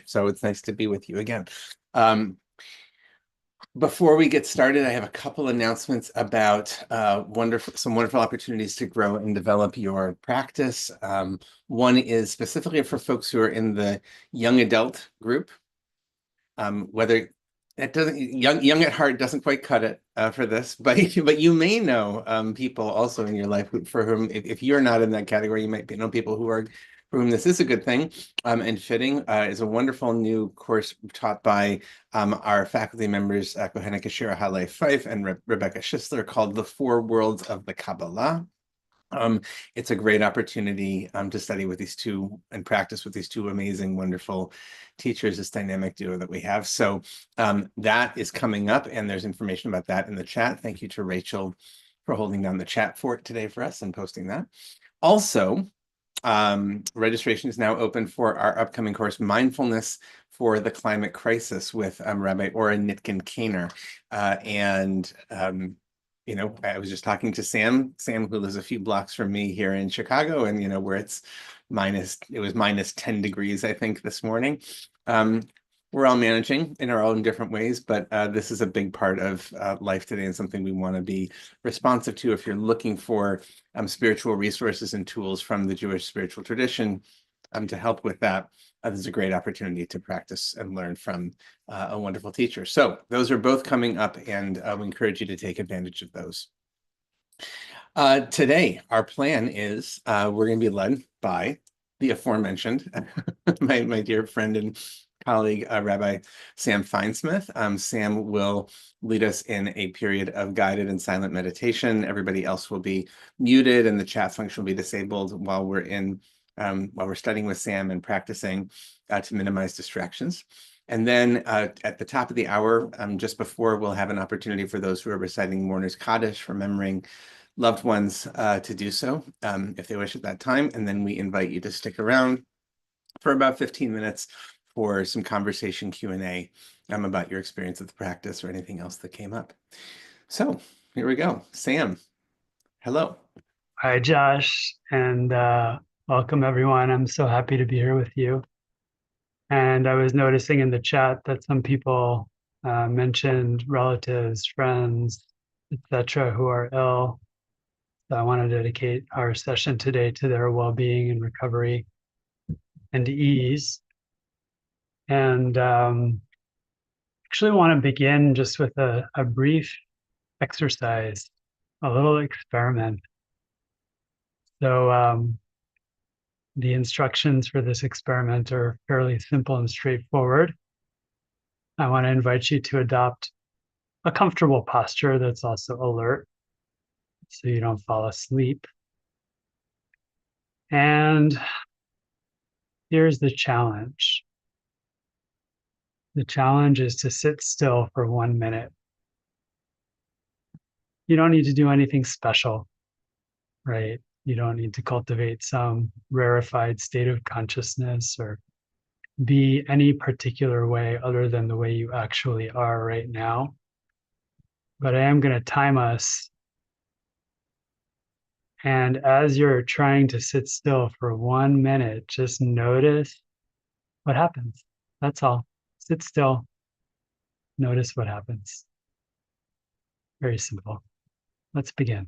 So it's nice to be with you again. Um, Before we get started, I have a couple announcements about some wonderful opportunities to grow and develop your practice. One is specifically for folks who are in the young adult group. Whether that doesn't young at heart doesn't quite cut it for this, but you may know people also in your life for whom, if you're not in that category, you might know people who are for whom this is a good thing and fitting. Is a wonderful new course taught by our faculty members, Kohenek Ashira Halei Fife and Rebecca Schisler, called The Four Worlds of the Kabbalah. It's a great opportunity to study with these two and practice with these two amazing, wonderful teachers, this dynamic duo that we have. So that is coming up, and there's information about that in the chat. Thank you to Rachel for holding down the chat for it today for us and posting that. Also, registration is now open for our upcoming course, Mindfulness for the Climate Crisis, with Rabbi Ora Nitkin-Kaner. I was just talking to Sam, who lives a few blocks from me here in Chicago, and where it was minus 10 degrees, I think, this morning. We're all managing in our own different ways, but this is a big part of life today and something we want to be responsive to. If you're looking for spiritual resources and tools from the Jewish spiritual tradition to help with that, this is a great opportunity to practice and learn from a wonderful teacher. So those are both coming up, and we encourage you to take advantage of those. Today, our plan is we're going to be led by the aforementioned, my dear friend and colleague, Rabbi Sam Feinsmith. Sam will lead us in a period of guided and silent meditation. Everybody else will be muted, and the chat function will be disabled while we're studying with Sam and practicing to minimize distractions. And then at the top of the hour, just before, we'll have an opportunity for those who are reciting Mourner's Kaddish, remembering loved ones to do so if they wish at that time. And then we invite you to stick around for about 15 minutes for some conversation Q&A about your experience with the practice or anything else that came up. So here we go. Sam, hello. Hi, Josh, and welcome everyone. I'm so happy to be here with you. And I was noticing in the chat that some people mentioned relatives, friends, etc., who are ill. So I want to dedicate our session today to their well-being and recovery and ease. And actually want to begin just with a brief exercise, a little experiment. So the instructions for this experiment are fairly simple and straightforward. I want to invite you to adopt a comfortable posture that's also alert so you don't fall asleep. And here's the challenge. The challenge is to sit still for 1 minute. You don't need to do anything special, right? You don't need to cultivate some rarefied state of consciousness or be any particular way other than the way you actually are right now. But I am going to time us. And as you're trying to sit still for 1 minute, just notice what happens. That's all. Sit still, notice what happens. Very simple. Let's begin.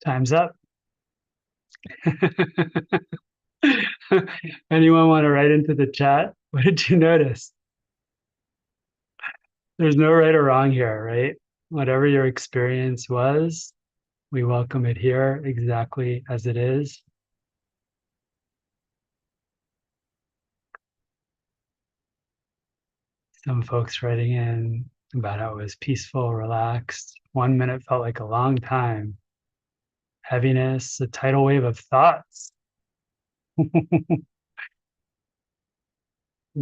Time's up. Anyone want to write into the chat? What did you notice? There's no right or wrong here, right? Whatever your experience was, we welcome it here exactly as it is. Some folks writing in about how it was peaceful, relaxed. 1 minute felt like a long time. Heaviness, a tidal wave of thoughts. And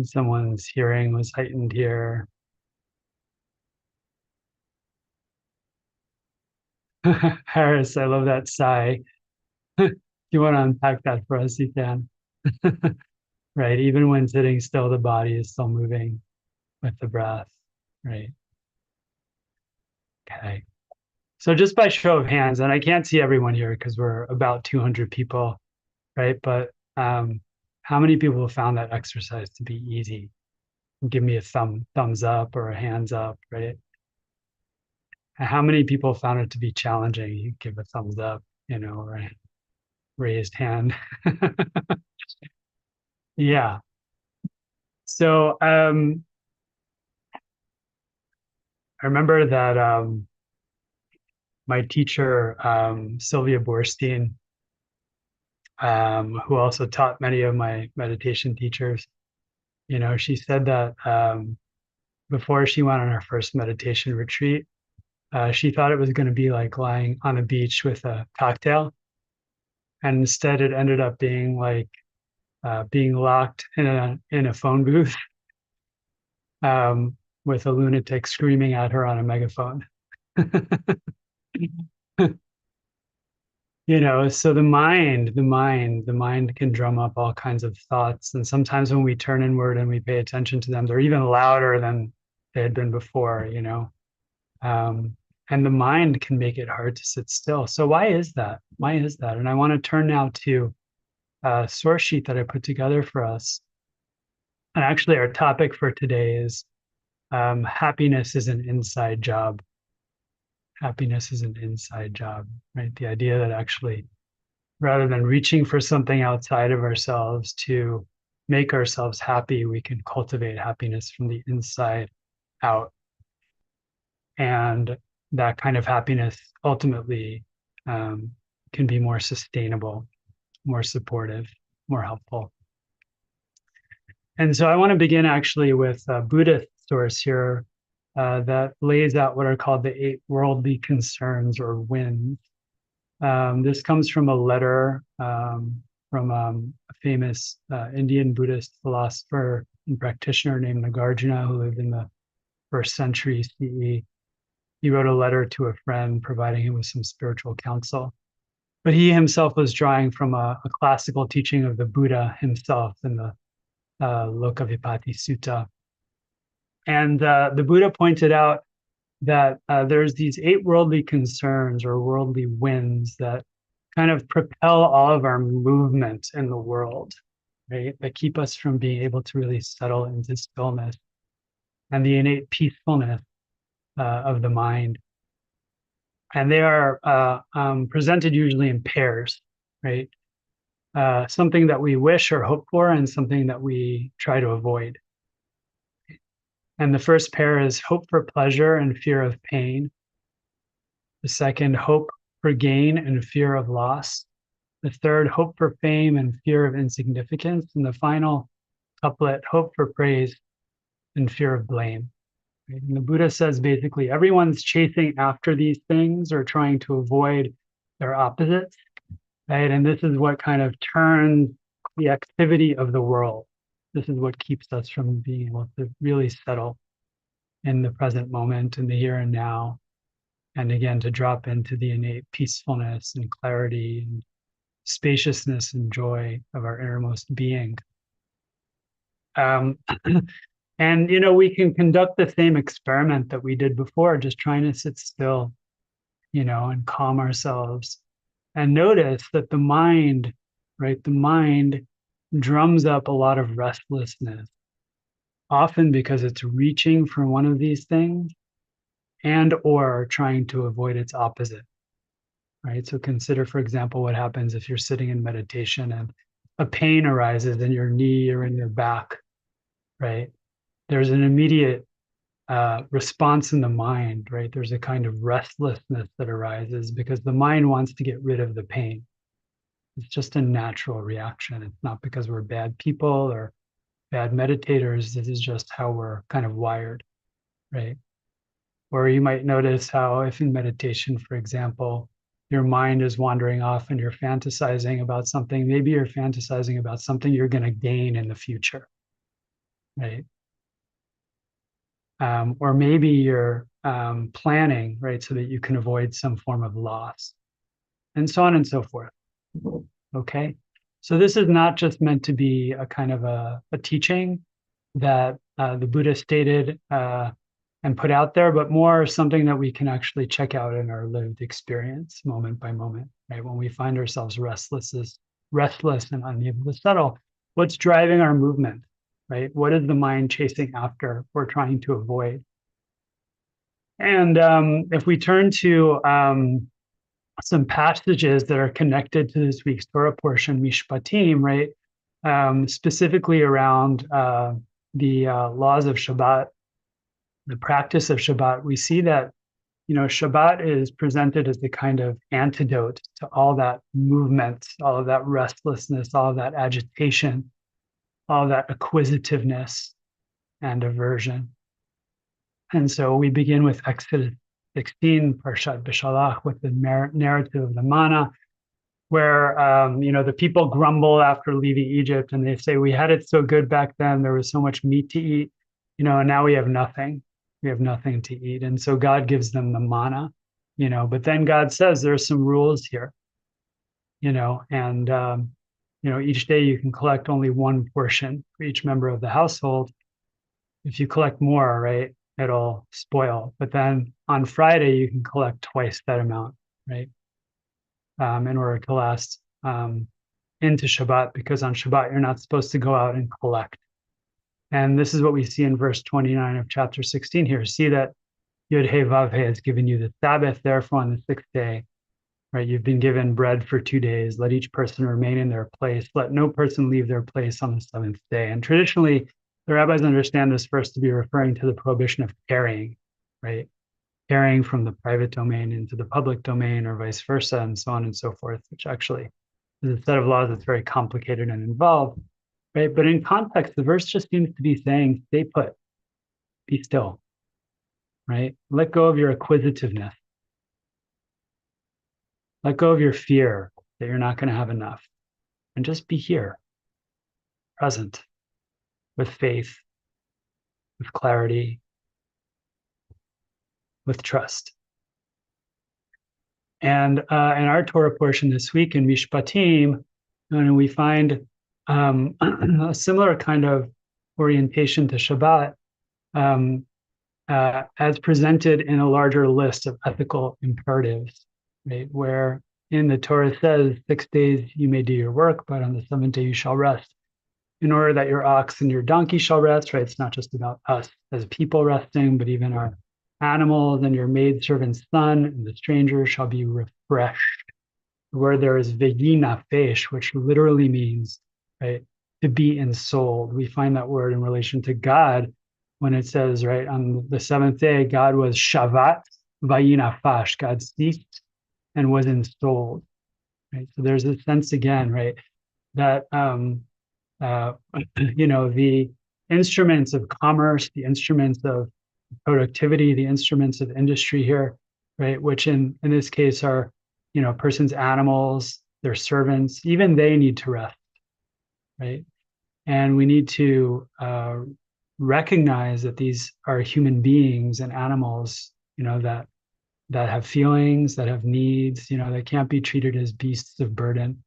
someone's hearing was heightened here. Harris, I love that sigh. If you want to unpack that for us, you can. Right. Even when sitting still, the body is still moving with the breath. Right. Okay. So just by show of hands, and I can't see everyone here because we're about 200 people, right? But how many people have found that exercise to be easy? Give me a thumbs up or a hands up, right? And how many people found it to be challenging? You give a thumbs up, or a raised hand. Yeah. So I remember that my teacher, Sylvia Borstein, who also taught many of my meditation teachers, she said that before she went on her first meditation retreat, she thought it was going to be like lying on a beach with a cocktail. And instead it ended up being like being locked in a phone booth with a lunatic screaming at her on a megaphone. So the mind can drum up all kinds of thoughts. And sometimes when we turn inward and we pay attention to them, they're even louder than they had been before. And the mind can make it hard to sit still. So why is that? Why is that? And I want to turn now to a source sheet that I put together for us. And actually, our topic for today is happiness is an inside job. Happiness is an inside job, right? The idea that actually, rather than reaching for something outside of ourselves to make ourselves happy, we can cultivate happiness from the inside out. And that kind of happiness ultimately can be more sustainable, more supportive, more helpful. And so I want to begin actually with a Buddhist source here that lays out what are called the 8 worldly concerns or winds. This comes from a letter from a famous Indian Buddhist philosopher and practitioner named Nagarjuna, who lived in the 1st century CE. He wrote a letter to a friend providing him with some spiritual counsel. But he himself was drawing from a classical teaching of the Buddha himself in the Lokavipatti Sutta. And the Buddha pointed out that there's these 8 worldly concerns or worldly winds that kind of propel all of our movement in the world, right? That keep us from being able to really settle into stillness and the innate peacefulness of the mind. And they are presented usually in pairs, right? Something that we wish or hope for and something that we try to avoid. And the first pair is hope for pleasure and fear of pain. The second, hope for gain and fear of loss. The third, hope for fame and fear of insignificance. And the final couplet, hope for praise and fear of blame. Right? And the Buddha says basically everyone's chasing after these things or trying to avoid their opposites. Right? And this is what kind of turns the activity of the world. This is what keeps us from being able to really settle in the present moment, in the here and now. And again, to drop into the innate peacefulness and clarity and spaciousness and joy of our innermost being. And, we can conduct the same experiment that we did before, just trying to sit still, and calm ourselves and notice that the mind, right, the mind drums up a lot of restlessness, often because it's reaching for one of these things and or trying to avoid its opposite. right? So consider, for example, what happens if you're sitting in meditation and a pain arises in your knee or in your back, right? There's an immediate response in the mind, right? There's a kind of restlessness that arises because the mind wants to get rid of the pain. It's just a natural reaction. It's not because we're bad people or bad meditators. This is just how we're kind of wired, right? Or you might notice how, if in meditation, for example, your mind is wandering off and you're fantasizing about something, maybe you're fantasizing about something you're going to gain in the future, right? Or maybe you're planning, right, so that you can avoid some form of loss, and so on and so forth. Okay. So this is not just meant to be a kind of a teaching that the Buddha stated and put out there, but more something that we can actually check out in our lived experience moment by moment, right? When we find ourselves restless and unable to settle, what's driving our movement, right? What is the mind chasing after or trying to avoid? And if we turn to some passages that are connected to this week's Torah portion, Mishpatim, right? Specifically around the laws of Shabbat, the practice of Shabbat, we see that, Shabbat is presented as the kind of antidote to all that movement, all of that restlessness, all of that agitation, all of that acquisitiveness and aversion. And so we begin with Exodus 16, Parshat Bishalach, with the narrative of the manna, where the people grumble after leaving Egypt, and they say, "We had it so good back then. There was so much meat to eat, and now we have nothing. We have nothing to eat." And so God gives them the manna, But then God says there's some rules here, and each day you can collect only one portion for each member of the household. If you collect more, right, it'll spoil. But then on Friday you can collect twice that amount, right? In order to last into Shabbat, because on Shabbat, you're not supposed to go out and collect. And this is what we see in verse 29 of chapter 16 here. See that Yud He Vav He has given you the Sabbath, therefore on the sixth day, right? You've been given bread for 2 days. Let each person remain in their place. Let no person leave their place on the seventh day. And traditionally, the rabbis understand this verse to be referring to the prohibition of carrying, right? Carrying from the private domain into the public domain or vice versa, and so on and so forth, which actually is a set of laws that's very complicated and involved, right? But in context, the verse just seems to be saying, stay put, be still, right? Let go of your acquisitiveness. Let go of your fear that you're not going to have enough, and just be here, present, with faith, with clarity, with trust. And in our Torah portion this week in Mishpatim, we find a similar kind of orientation to Shabbat as presented in a larger list of ethical imperatives, right? Where in the Torah says, 6 days you may do your work, but on the seventh day you shall rest, in order that your ox and your donkey shall rest, right? It's not just about us as people resting, but even our animals and your maidservant's son and the stranger shall be refreshed. Where there is veginafesh, which literally means, right, to be ensouled. We find that word in relation to God when it says, right, on the seventh day, God was shavat vayinafash. God ceased and was ensouled. Right. So there's a sense again, right, that the instruments of commerce, the instruments of productivity, the instruments of industry here, right, which in this case are, a person's animals, their servants, even they need to rest, right? And we need to recognize that these are human beings and animals, that have feelings, that have needs, that can't be treated as beasts of burden.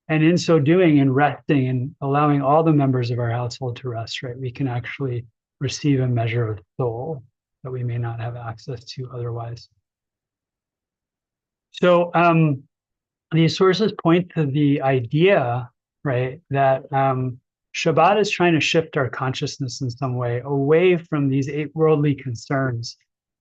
And in so doing, and resting and allowing all the members of our household to rest, right, we can actually receive a measure of soul that we may not have access to otherwise. So these sources point to the idea, right, that Shabbat is trying to shift our consciousness in some way away from these 8 worldly concerns,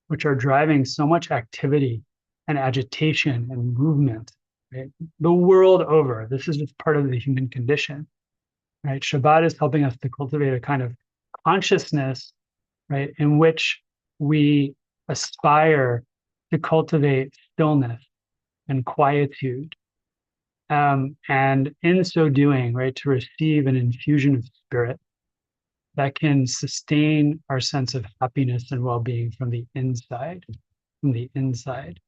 which are driving so much activity and agitation and movement, right? The world over. This is just part of the human condition, right? Shabbat is helping us to cultivate a kind of consciousness, right, in which we aspire to cultivate stillness and quietude. And in so doing, right, to receive an infusion of spirit that can sustain our sense of happiness and well-being from the inside, from the inside.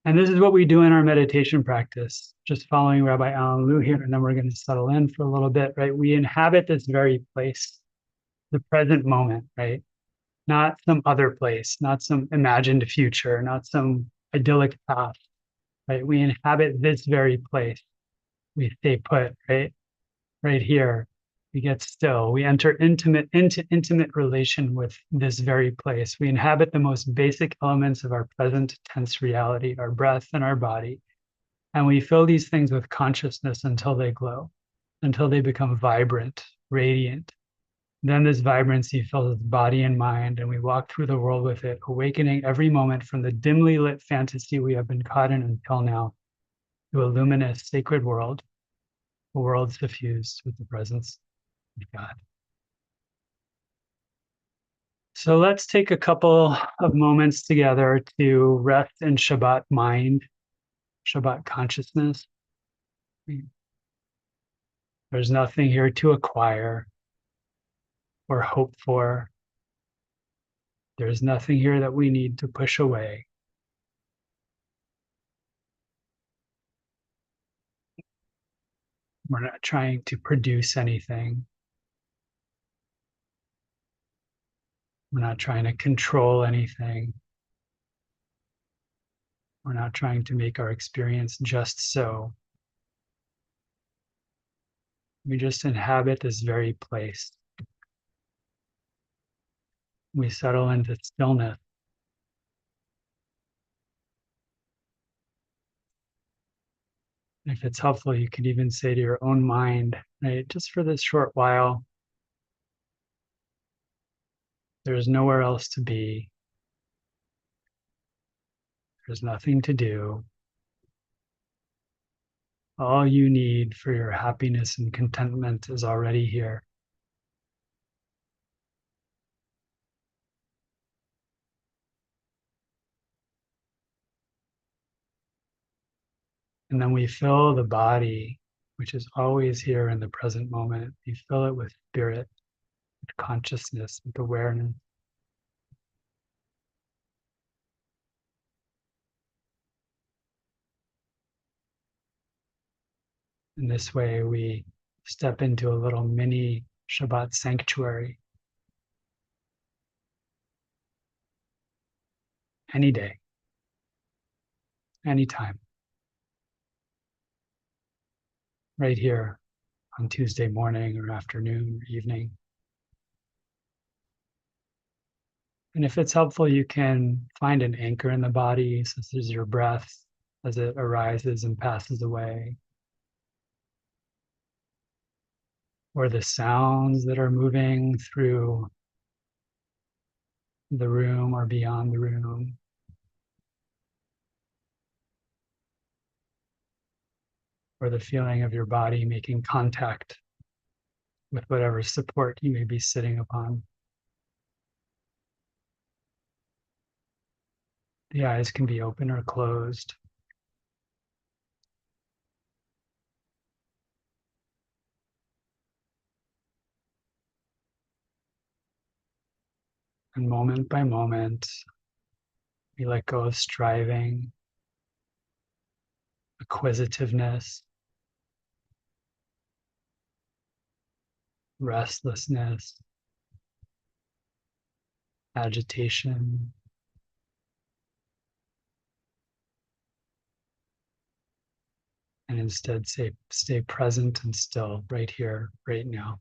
And this is what we do in our meditation practice, just following Rabbi Alan Liu here, and then we're going to settle in for a little bit, right? We inhabit this very place, the present moment, right? Not some other place, not some imagined future, not some idyllic past, right? We inhabit this very place. We stay put, right? Right here. We get still. We enter into intimate relation with this very place. We inhabit the most basic elements of our present tense reality, our breath and our body. And we fill these things with consciousness until they glow, until they become vibrant, radiant. Then this vibrancy fills body and mind, and we walk through the world with it, awakening every moment from the dimly lit fantasy we have been caught in until now to a luminous, sacred world, a world suffused with the presence of God. So let's take a couple of moments together to rest in Shabbat mind, Shabbat consciousness. There's nothing here to acquire or hope for. There's nothing here that we need to push away. We're not trying to produce anything. We're not trying to control anything. We're not trying to make our experience just so. We just inhabit this very place. We settle into stillness. If it's helpful, you could even say to your own mind, right, just for this short while, there's nowhere else to be. There's nothing to do. All you need for your happiness and contentment is already here. And then we fill the body, which is always here in the present moment. We fill it with spirit, with consciousness, with awareness. In this way, we step into a little mini Shabbat sanctuary any day, anytime, right here on Tuesday morning or afternoon or evening. And if it's helpful, you can find an anchor in the body, such as your breath as it arises and passes away, or the sounds that are moving through the room or beyond the room. Or the feeling of your body making contact with whatever support you may be sitting upon. The eyes can be open or closed. And moment by moment, we let go of striving, acquisitiveness, restlessness, agitation, and instead stay present and still right here, right now.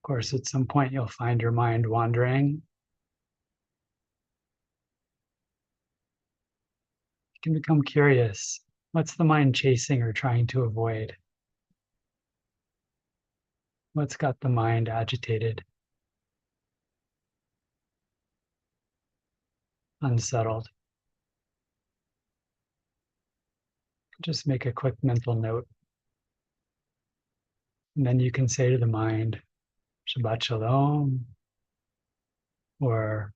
course, at some point you'll find your mind wandering. You can become curious. What's the mind chasing or trying to avoid? What's got the mind agitated, unsettled? Just make a quick mental note. And then you can say to the mind, Shabbat Shalom, or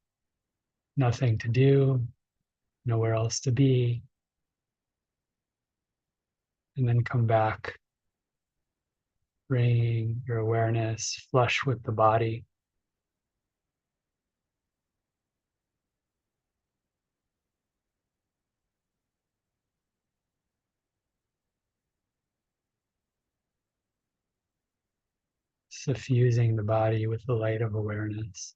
nothing to do, nowhere else to be, and then come back, bringing your awareness flush with the body. Suffusing the body with the light of awareness.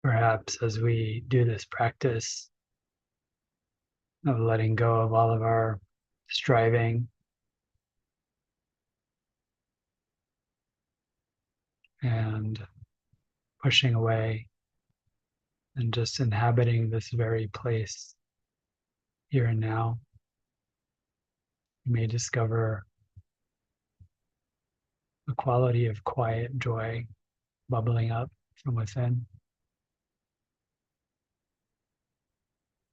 perhaps as we do this practice of letting go of all of our striving and pushing away and just inhabiting this very place here and now, you may discover a quality of quiet joy bubbling up from within.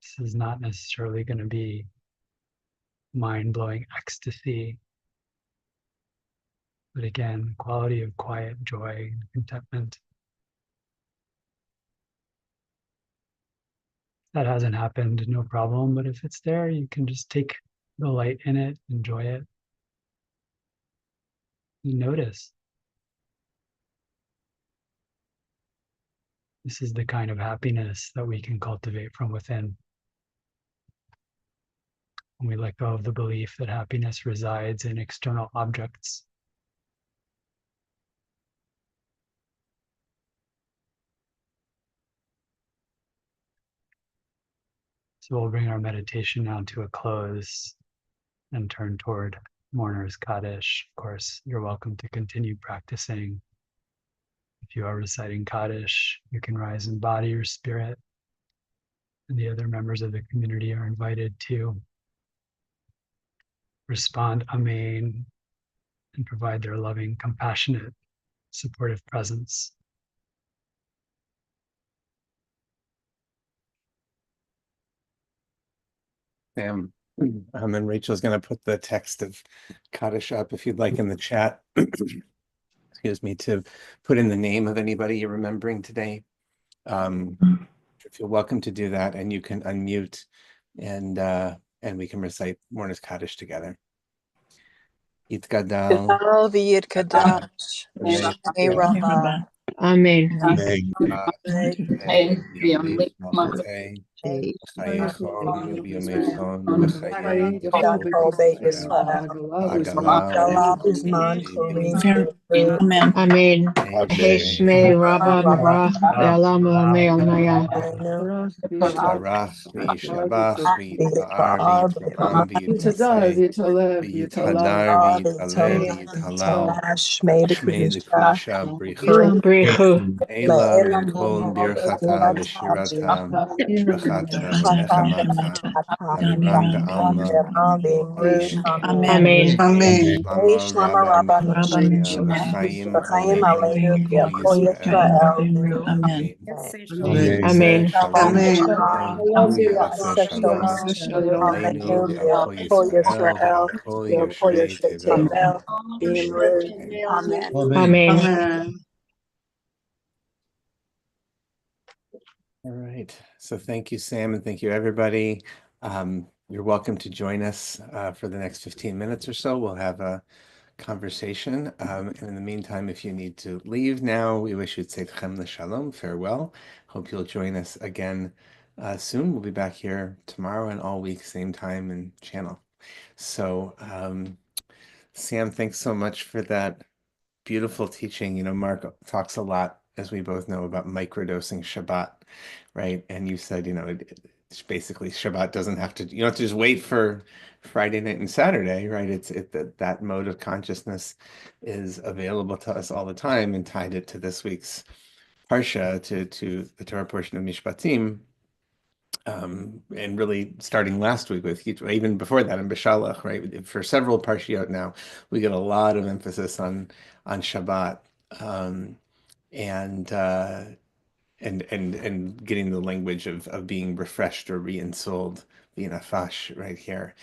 This is not necessarily going to be mind-blowing ecstasy, but again, quality of quiet joy and contentment. That hasn't happened, no problem, but if it's there, you can just take the light in it, enjoy it, and notice. This is the kind of happiness that we can cultivate from within. When we let go of the belief that happiness resides in external objects. So we'll bring our meditation now to a close and turn toward Mourner's Kaddish. Of course, you're welcome to continue practicing. If you are reciting Kaddish, you can rise in body or spirit, and the other members of the community are invited to respond Amen and provide their loving, compassionate, supportive presence. Sam, and Rachel's going to put the text of Kaddish up if you'd like in the chat. Excuse me, to put in the name of anybody you're remembering today. If you're welcome to do that, and you can unmute, and we can recite Mourner's Kaddish together. Yitkadal, V'yidkadash, Shmei Rabbah, Amen. Chayechon, B'yomechon, B'chayim, Yachol Beit Yisrael, Agala Bizman Torim V'Ru, Amen. Heshme Rabba Mra Yalam Lamei Almaya. Yishtarach, V'yishlabach, V'yitpa'ar, V'yitpa'am, V'yitnaseh, V'yithadar, V'yitalel, V'yithalal, Shmei Shmei the L'Kedusha, Kedusha, Brichu, Brichu. Ela, Mikol, Birchata, V'shirata, B'chata, V'nechamata, Amiram, B'alma, Amen. Shlama, Rabba, Michashia, B'chaim, Aleinu, Kol Yisrael, Amen. Amen. Shalom, V'yaseh Shalom, Aleinu, V'al Kol Yisrael, V'al Kol Yoshvei Tevel, Amen. All right. So thank you, Sam, and thank you, everybody. You're welcome to join us for the next 15 minutes or so. We'll have a conversation. And in the meantime, if you need to leave now, we wish you tzedchem l'shalom, farewell. Hope you'll join us again soon. We'll be back here tomorrow and all week, same time and channel. So, Sam, thanks so much for that beautiful teaching. You know, Mark talks a lot, as we both know, about microdosing Shabbat, right? And you said, you know, it's basically Shabbat doesn't have to, you don't have to just wait for Friday night and Saturday, right? That mode of consciousness is available to us all the time, and tied it to this week's Parsha, to the Torah portion of Mishpatim. And really starting last week with even before that in Beshalach, right? For several parshiot now, we get a lot of emphasis on Shabbat, and getting the language of being refreshed or reinsouled, the nafash right here.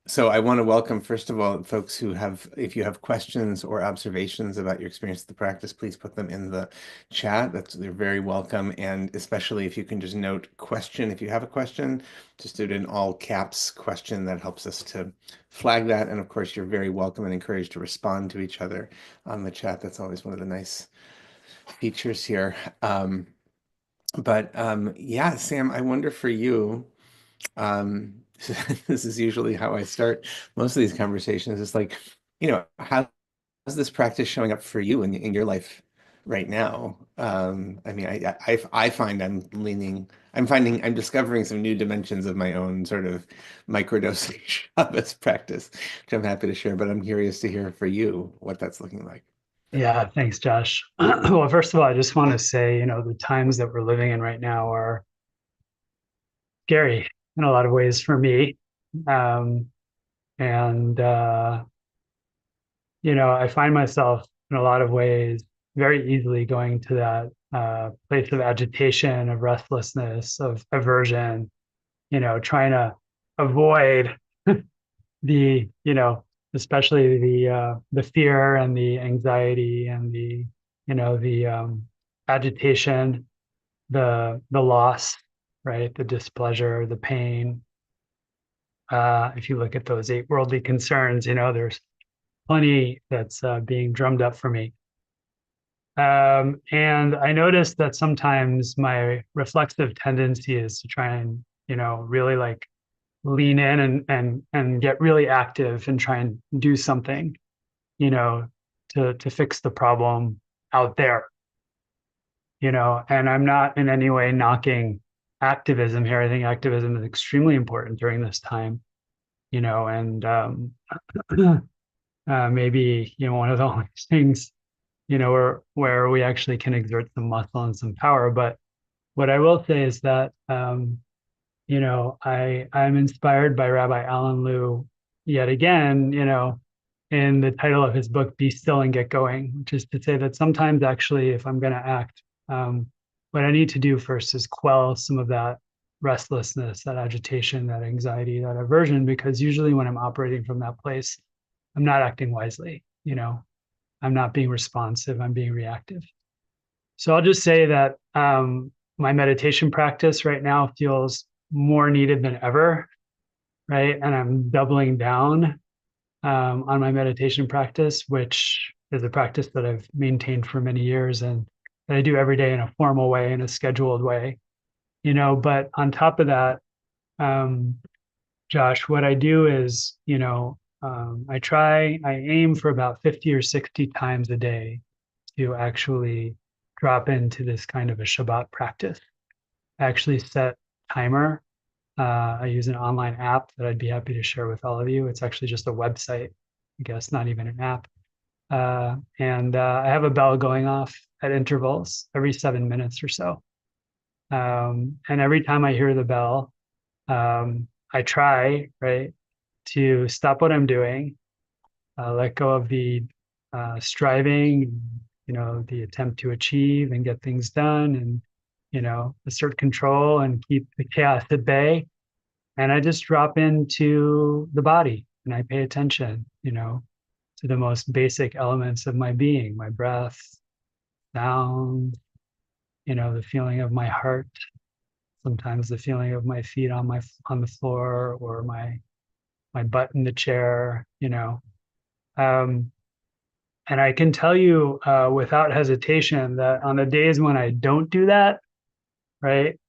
So I want to welcome, first of all, folks who have, if you have questions or observations about your experience of the practice, please put them in the chat. They're very welcome. And especially if you can just note question, if you have a question, just do it in all caps question. That helps us to flag that. And of course, you're very welcome and encouraged to respond to each other on the chat. That's always one of the nice features here. Yeah, Sam, I wonder for you, this is usually how I start most of these conversations. It's like, you know, how's this practice showing up for you in your life right now. I mean, I find I'm discovering some new dimensions of my own sort of microdosing Shabbos practice, which I'm happy to share, but I'm curious to hear for you what that's looking like. Yeah, thanks, Josh. Well, first of all, I just want to say, the times that we're living in right now are scary in a lot of ways for me. Um, and, I find myself in a lot of ways very easily going to that place of agitation, of restlessness, of aversion, trying to avoid the, especially the fear and the anxiety and the agitation, the loss, right? The displeasure, the pain. If you look at those 8 worldly concerns, there's plenty that's being drummed up for me. And I noticed that sometimes my reflexive tendency is to try and, really like lean in and get really active and try and do something, you know, to fix the problem out there, and I'm not in any way knocking activism here. I think activism is extremely important during this time, and maybe, one of the only things, where we actually can exert some muscle and some power. But what I will say is that, I'm inspired by Rabbi Alan Liu yet again, in the title of his book, Be Still and Get Going, which is to say that sometimes actually, if I'm going to act, what I need to do first is quell some of that restlessness, that agitation, that anxiety, that aversion, because usually when I'm operating from that place, I'm not acting wisely, I'm not being responsive, I'm being reactive. So I'll just say that my meditation practice right now feels more needed than ever, right? And I'm doubling down on my meditation practice, which is a practice that I've maintained for many years and that I do every day in a formal way, in a scheduled way, But on top of that, Josh, what I do is, I aim for about 50 or 60 times a day to actually drop into this kind of a Shabbat practice. I actually set timer. I use an online app that I'd be happy to share with all of you. It's actually just a website, I guess, not even an app. And I have a bell going off at intervals every 7 minutes or so. And every time I hear the bell, I try, right, to stop what I'm doing, let go of the striving, the attempt to achieve and get things done, and, assert control and keep the chaos at bay. And I just drop into the body and I pay attention, to the most basic elements of my being, my breath, sound, the feeling of my heart, sometimes the feeling of my feet on the floor, or my butt in the chair, Um, and I can tell you without hesitation that on the days when I don't do that, right,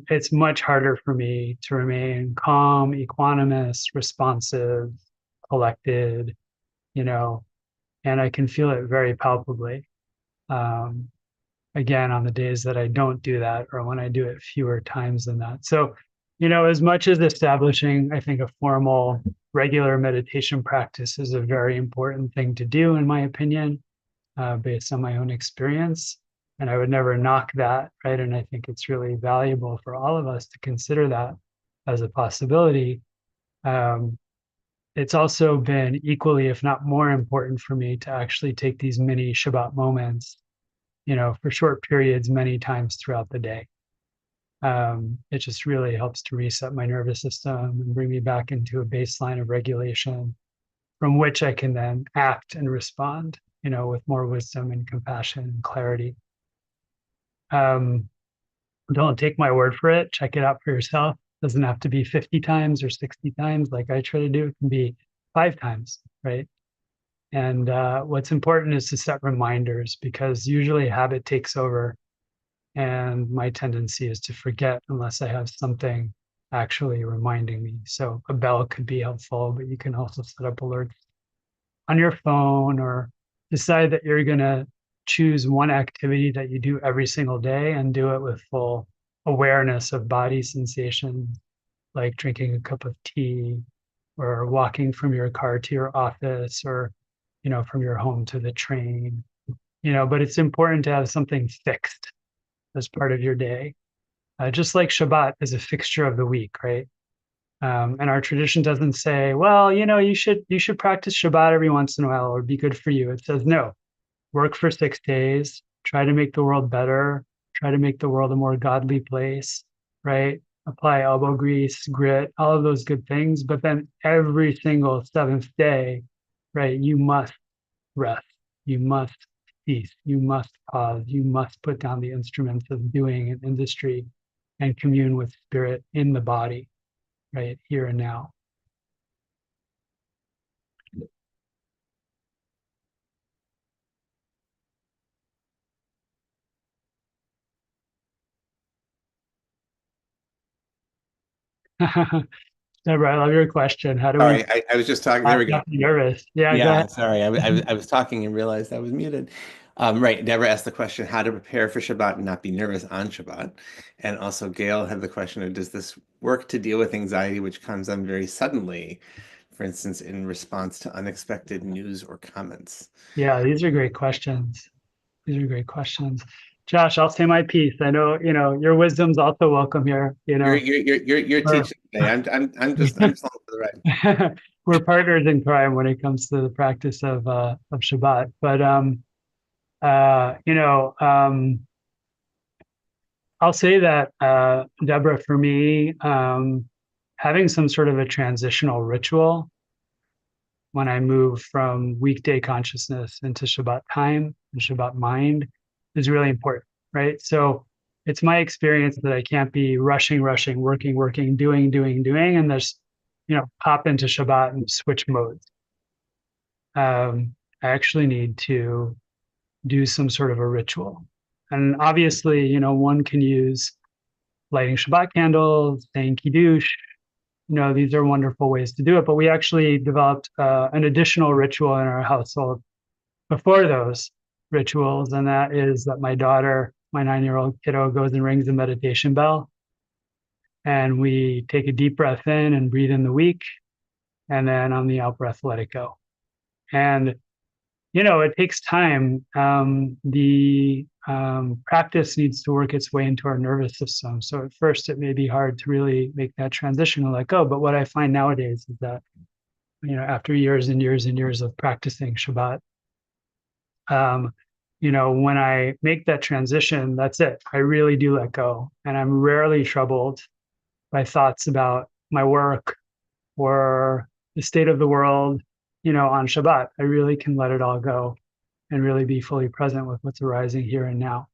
it's much harder for me to remain calm, equanimous, responsive, collected, and I can feel it very palpably. Um, Again, on the days that I don't do that, or when I do it fewer times than that. So, as much as establishing, I think, a formal, regular meditation practice is a very important thing to do, in my opinion, based on my own experience. And I would never knock that, right? And I think it's really valuable for all of us to consider that as a possibility. It's also been equally, if not more important for me to actually take these mini Shabbat moments, for short periods, many times throughout the day. It just really helps to reset my nervous system and bring me back into a baseline of regulation from which I can then act and respond, with more wisdom and compassion and clarity. Don't take my word for it. Check it out for yourself. It doesn't have to be 50 times or 60 times like I try to do. It can be 5 times, right? And what's important is to set reminders, because usually habit takes over. And my tendency is to forget unless I have something actually reminding me. So a bell could be helpful, but you can also set up alerts on your phone, or decide that you're going to choose one activity that you do every single day and do it with full awareness of body sensations, like drinking a cup of tea or walking from your car to your office, or, from your home to the train, but it's important to have something fixed as part of your day. Just like Shabbat is a fixture of the week, right? And our tradition doesn't say, well, you should practice Shabbat every once in a while or be good for you. It says, no, work for 6 days, try to make the world better, try to make the world a more godly place, right? Apply elbow grease, grit, all of those good things. But then every single seventh day, right, you must rest, you must cease, you must pause, you must put down the instruments of doing and industry and commune with spirit in the body, right, here and now. Deborah, I love your question. How do we Sorry, I was just talking. There we go. not be nervous? Yeah, go Yeah, ahead. sorry. I was talking and realized I was muted. Right. Deborah asked the question, how to prepare for Shabbat and not be nervous on Shabbat. And also Gail had the question of, does this work to deal with anxiety which comes on very suddenly, for instance, in response to unexpected news or comments? Yeah, these are great questions. These are great questions. Josh, I'll say my piece. I know, your wisdom's also welcome here. You're We're, teaching today. I'm just along for the ride. we're partners in crime when it comes to the practice of Shabbat. But I'll say that, Deborah, for me, having some sort of a transitional ritual when I move from weekday consciousness into Shabbat time and Shabbat mind is really important, right? So it's my experience that I can't be rushing, working, doing, and there's, pop into Shabbat and switch modes. I actually need to do some sort of a ritual. And obviously, one can use lighting Shabbat candles, saying Kiddush. These are wonderful ways to do it. But we actually developed an additional ritual in our household before those rituals. And that is that my daughter, my 9-year-old kiddo, goes and rings the meditation bell. And we take a deep breath in and breathe in the week. And then on the out breath, let it go. And it takes time. The practice needs to work its way into our nervous system. So at first, it may be hard to really make that transition and let go. But what I find nowadays is that, after years and years and years of practicing Shabbat, when I make that transition, that's it. I really do let go. And I'm rarely troubled by thoughts about my work or the state of the world, on Shabbat. I really can let it all go and really be fully present with what's arising here and now.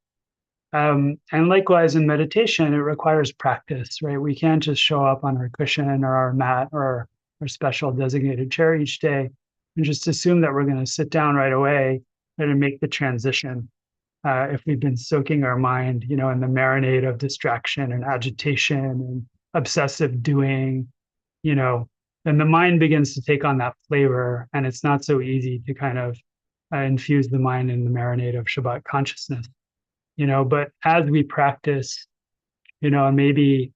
And likewise in meditation, it requires practice, right? We can't just show up on our cushion or our mat or our special designated chair each day and just assume that we're going to sit down right away and make the transition. If we've been soaking our mind, in the marinade of distraction and agitation and obsessive doing, then the mind begins to take on that flavor, and it's not so easy to kind of infuse the mind in the marinade of Shabbat consciousness. But as we practice, and maybe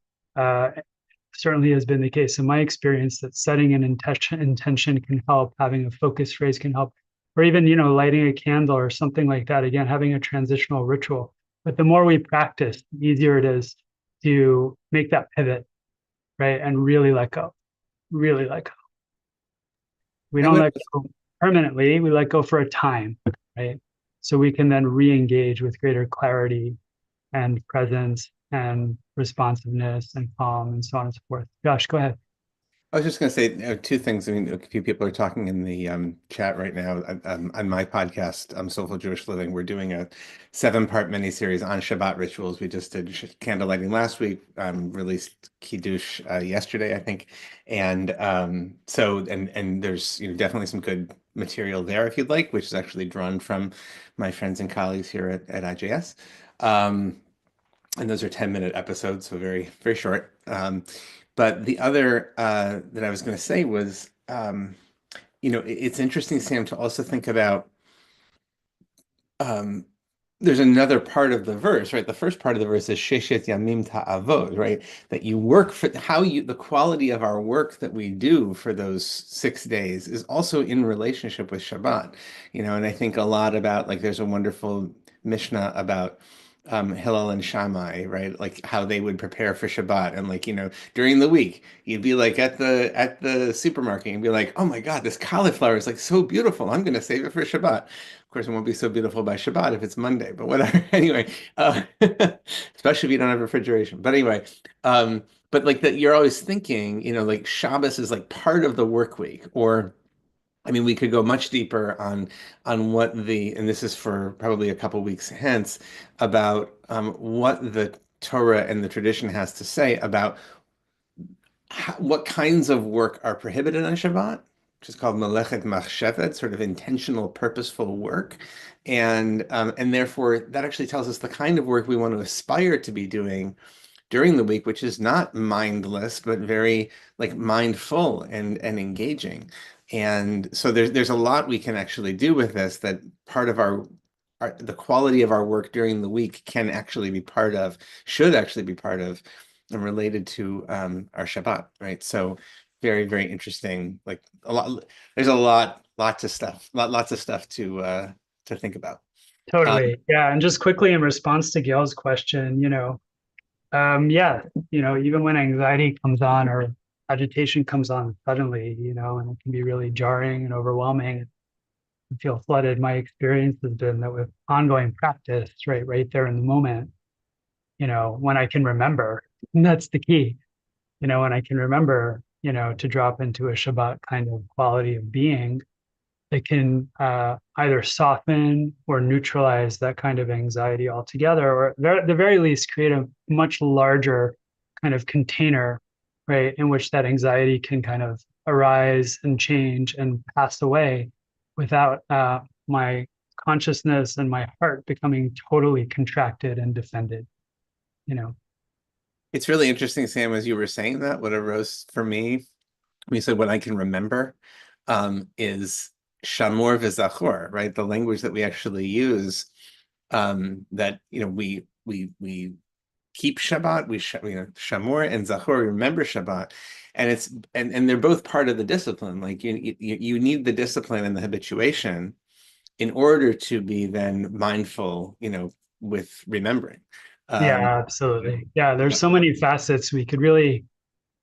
certainly has been the case in my experience, that setting an intention can help, having a focus phrase can help, or even, lighting a candle or something like that. Again, having a transitional ritual. But the more we practice, the easier it is to make that pivot, right? And really let go. Really let go. We don't let go permanently, we let go for a time, right? So we can then re-engage with greater clarity and presence and responsiveness and calm and so on and so forth. Josh, go ahead. I was just going to say two things. I mean, a few people are talking in the chat right now. On my podcast, Soulful Jewish Living, we're doing a 7-part miniseries on Shabbat rituals. We just did candle lighting last week, released Kiddush yesterday, I think. And and there's definitely some good material there if you'd like, which is actually drawn from my friends and colleagues here at IJS. And those are 10-minute episodes, so very, very short. But the other that I was going to say was, it's interesting, Sam, to also think about there's another part of the verse, right? The first part of the verse is Sheshet Yamim Ta'avod, right? That you work for the quality of our work that we do for those 6 days is also in relationship with Shabbat, and I think a lot about, like, there's a wonderful Mishnah about Hillel and Shammai, right? Like how they would prepare for Shabbat, and, like, during the week, you'd be like at the supermarket and be like, oh my God, this cauliflower is like so beautiful. I'm gonna save it for Shabbat. Of course, it won't be so beautiful by Shabbat if it's Monday, but whatever. Anyway, especially if you don't have refrigeration. But anyway, but like that, you're always thinking, like Shabbos is like part of the work week, or I mean, we could go much deeper on what and this is for probably a couple weeks hence, about what the Torah and the tradition has to say about what kinds of work are prohibited on Shabbat, which is called melechet machshevet, sort of intentional, purposeful work, and therefore that actually tells us the kind of work we want to aspire to be doing during the week, which is not mindless, but very, like, mindful and engaging. And so there's a lot we can actually do with this, that part of the quality of our work during the week can actually be should actually be part of and related to our Shabbat, right? So very, very interesting. Like there's lots of stuff to think about. Totally. Yeah. And just quickly in response to Gail's question, yeah, even when anxiety comes on or agitation comes on suddenly, and it can be really jarring and overwhelming, and feel flooded. My experience has been that with ongoing practice, right there in the moment, when I can remember, and that's the key, when I can remember, to drop into a Shabbat kind of quality of being, it can either soften or neutralize that kind of anxiety altogether, or at the very least create a much larger kind of container, right, in which that anxiety can kind of arise and change and pass away without my consciousness and my heart becoming totally contracted and defended. It's really interesting, Sam, as you were saying that, what arose for me when you said what I can remember is shamor v'zachor, right? The language that we actually use, that we keep Shabbat, shamor and zachor, remember Shabbat, and they're both part of the discipline. Like you need the discipline and the habituation in order to be then mindful, with remembering. Yeah, absolutely. Yeah, there's so many facets we could really.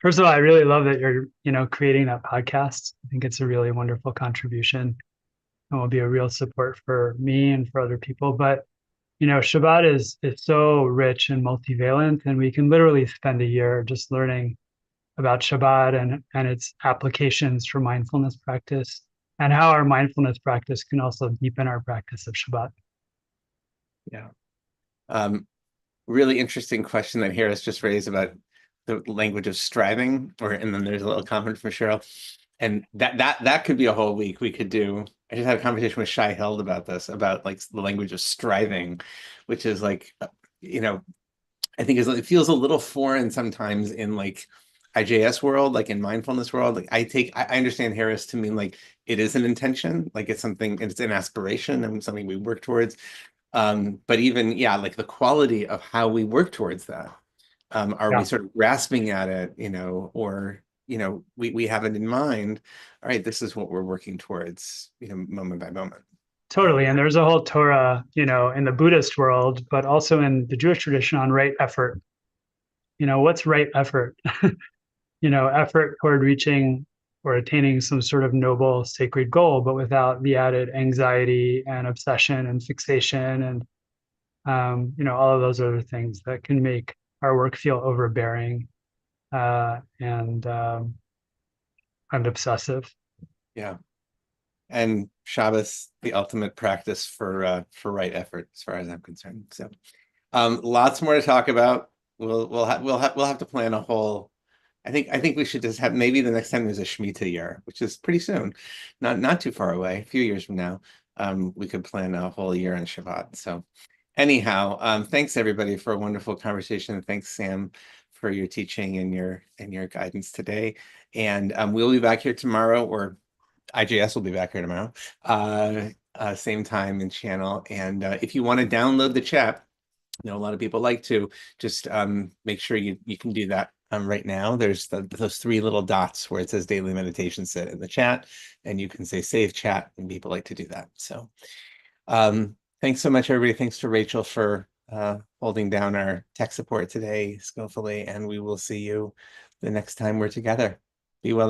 First of all, I really love that you're, creating that podcast. I think it's a really wonderful contribution and will be a real support for me and for other people. But, Shabbat is so rich and multivalent, and we can literally spend a year just learning about Shabbat and its applications for mindfulness practice, and how our mindfulness practice can also deepen our practice of Shabbat. Yeah. Really interesting question that Harris just raised about the language of striving, and then there's a little comment from Cheryl, and that could be a whole week we could do. I just had a conversation with Shai Held about this, about like the language of striving, which is like, I think it feels a little foreign sometimes in like IJS world, like in mindfulness world. Like I understand Harris to mean like it is an intention, like it's something, it's an aspiration and something we work towards. But even, like the quality of how we work towards that. Are we sort of grasping at it, or, we have it in mind, all right, this is what we're working towards, moment by moment. Totally. And there's a whole Torah, in the Buddhist world, but also in the Jewish tradition on right effort. What's right effort? Effort toward reaching or attaining some sort of noble sacred goal, but without the added anxiety and obsession and fixation and, all of those other things that can make our work feel overbearing and obsessive. Yeah. And Shabbos, the ultimate practice for right effort, as far as I'm concerned. So, lots more to talk about. We'll have to plan a whole. I think we should just have, maybe the next time there's a Shemitah year, which is pretty soon, not too far away, a few years from now. We could plan a whole year on Shabbat. So, anyhow, thanks everybody for a wonderful conversation. Thanks, Sam, for your teaching and your guidance today. And we'll be back here tomorrow, or IJS will be back here tomorrow, same time and channel. And if you want to download the chat, I know a lot of people like to just make sure you can do that right now. There's those three little dots where it says daily meditation sit in the chat, and you can say save chat, and people like to do that. So thanks so much, everybody. Thanks to Rachel for holding down our tech support today skillfully, and we will see you the next time we're together. Be well.